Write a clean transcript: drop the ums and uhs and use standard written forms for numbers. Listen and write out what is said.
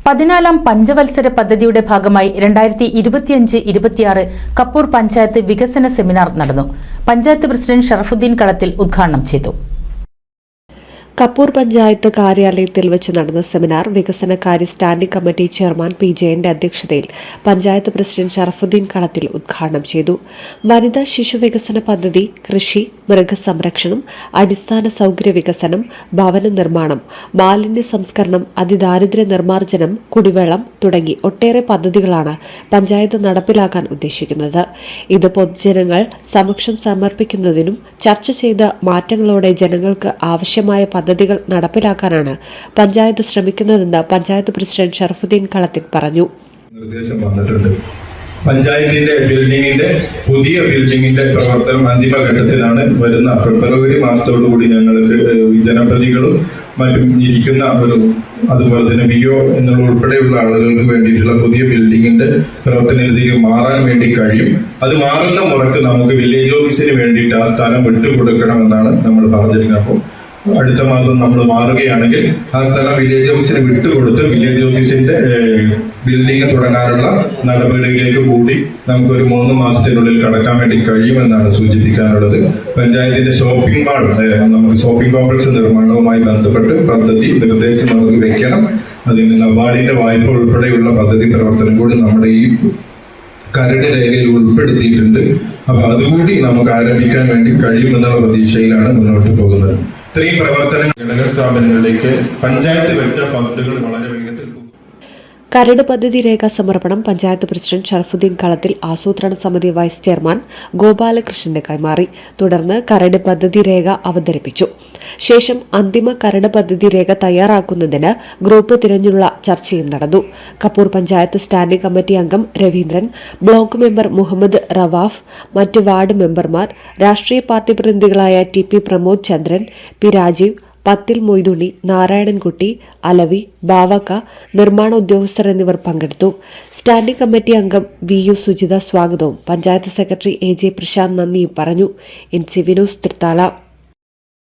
14ാം പഞ്ചവത്സര പദ്ധതിയുടെ ഭാഗമായി 2025-26 കപ്പൂർ പഞ്ചായത്ത് വികസന സെമിനാർ നടന്നു. പഞ്ചായത്ത് പ്രസിഡന്റ് ഷറഫുദ്ദീൻ കളത്തിൽ ഉദ്ഘാടനം ചെയ്തു. കപ്പൂർ പഞ്ചായത്ത് കാര്യാലയത്തിൽ വെച്ച് നടന്ന സെമിനാർ വികസനകാര്യ സ്റ്റാൻഡിംഗ് കമ്മിറ്റി ചെയർമാൻ പി ജയന്റെ അധ്യക്ഷതയിൽ പഞ്ചായത്ത് പ്രസിഡന്റ് ഷറഫുദ്ദീൻ കളത്തിൽ ഉദ്ഘാടനം ചെയ്തു. വനിതാ ശിശു വികസന പദ്ധതി, കൃഷി, മൃഗസംരക്ഷണം, അടിസ്ഥാന സൗകര്യ വികസനം, ഭവന നിർമ്മാണം, മാലിന്യ സംസ്കരണം, അതിദാരിദ്ര്യ നിർമ്മാർജ്ജനം, കുടിവെള്ളം തുടങ്ങി ഒട്ടേറെ പദ്ധതികളാണ് പഞ്ചായത്ത് നടപ്പിലാക്കാൻ ഉദ്ദേശിക്കുന്നത്. ഇത് പൊതുജനങ്ങൾ സമക്ഷം സമർപ്പിക്കുന്നതിനും ചർച്ച ചെയ്ത മാറ്റങ്ങളോടെ ജനങ്ങൾക്ക് ആവശ്യമായ പദ്ധതികൾ നടപ്പിലാക്കാനാണ് പഞ്ചായത്ത് ശ്രമിക്കുന്നതെന്ന് പഞ്ചായത്ത് പ്രസിഡന്റ് ഷറഫുദ്ദീൻ കളത്തിൽ പറഞ്ഞു. നിർദ്ദേശം വന്നിട്ടുണ്ട്. പഞ്ചായത്തിന്റെ പുതിയ ബിൽഡിംഗിന്റെ പ്രവർത്തനം അന്തിമഘട്ടത്തിലാണ്. വരുന്ന ഫെബ്രുവരി മാസത്തോടുകൂടി ഞങ്ങൾക്ക് ജനപ്രതിനിധികളും മറ്റും ഇരിക്കുന്ന അതുപോലെ തന്നെ BO എന്നുള്ള ഉൾപ്പെടെയുള്ള ആളുകൾക്ക് വേണ്ടിയിട്ടുള്ള പുതിയ ബിൽഡിംഗിന്റെ പ്രവർത്തനത്തിലേക്ക് മാറാൻ വേണ്ടി കഴിയും. അത് മാറുന്ന മുറക്ക് നമുക്ക് വില്ലേജ് ഓഫീസിന് വേണ്ടിയിട്ട് ആ സ്ഥലം വിട്ടുകൊടുക്കണമെന്നാണ് നമ്മൾ പറഞ്ഞിരിക്കുന്നത്. അപ്പോൾ അടുത്ത മാസം നമ്മൾ മാറുകയാണെങ്കിൽ ആ സ്ഥലം വില്ലേജ് ഓഫീസിന് വിട്ടുകൊടുത്ത് വില്ലേജ് ഓഫീസിന്റെ ബിൽഡിംഗ് തുടങ്ങാനുള്ള നടപടികളിലേക്ക് കൂടി നമുക്കൊരു 3 മാസത്തിനുള്ളിൽ കടക്കാൻ വേണ്ടി കഴിയുമെന്നാണ് സൂചിപ്പിക്കാനുള്ളത്. പഞ്ചായത്തിന്റെ ഷോപ്പിംഗ് മാൾ, നമുക്ക് ഷോപ്പിംഗ് കോംപ്ലക്സ് നിർമ്മാണവുമായി ബന്ധപ്പെട്ട് പദ്ധതി നിർദ്ദേശം നമുക്ക് വെക്കണം. അതിന് നബാർഡിന്റെ വായ്പ ഉൾപ്പെടെയുള്ള പദ്ധതി പ്രവർത്തനം കൂടി നമ്മുടെ ഈ കരട് രേഖയിൽ ഉൾപ്പെടുത്തിയിട്ടുണ്ട്. അപ്പൊ അതുകൂടി നമുക്ക് ആരംഭിക്കാൻ വേണ്ടി കഴിയുമെന്നുള്ള പ്രതീക്ഷയിലാണ് മുന്നോട്ട് പോകുന്നത്. ഇത്രയും പ്രവർത്തന ഘടക സ്ഥാപനങ്ങളിലേക്ക് പഞ്ചായത്ത് വെച്ച ഫണ്ടുകൾ വളരെ വേഗത്തിൽ കരട് പദ്ധതി രേഖ സമർപ്പണം പഞ്ചായത്ത് പ്രസിഡന്റ് ഷറഫുദ്ദീൻ കളത്തിൽ ആസൂത്രണ സമിതി വൈസ് ചെയർമാൻ ഗോപാലകൃഷ്ണന്റെ കൈമാറി. തുടർന്ന് കരട് പദ്ധതി രേഖ അവതരിപ്പിച്ചു. ശേഷം അന്തിമ കരട് പദ്ധതി രേഖ തയ്യാറാക്കുന്നതിന് ഗ്രൂപ്പ് തിരഞ്ഞുള്ള ചർച്ചയും നടന്നു. കപ്പൂർ പഞ്ചായത്ത് സ്റ്റാൻഡിംഗ് കമ്മിറ്റി അംഗം രവീന്ദ്രൻ, ബ്ലോക്ക് മെമ്പർ മുഹമ്മദ് റവാഫ്, മറ്റ് വാർഡ് മെമ്പർമാർ, രാഷ്ട്രീയ പാർട്ടി പ്രതിനിധികളായ TP പ്രമോദ് ചന്ദ്രൻ, P രാജീവ്, പത്തിൽ മൊയ്തുണ്ണി, നാരായണൻകുട്ടി, അലവി, ബാവക്ക, നിർമ്മാണ ഉദ്യോഗസ്ഥർ എന്നിവർ പങ്കെടുത്തു. സ്റ്റാൻഡിംഗ് കമ്മിറ്റി അംഗം VU സുജിത സ്വാഗതവും പഞ്ചായത്ത് സെക്രട്ടറി AJ പ്രശാന്ത് നന്ദിയും പറഞ്ഞു. NCV news Thrithala.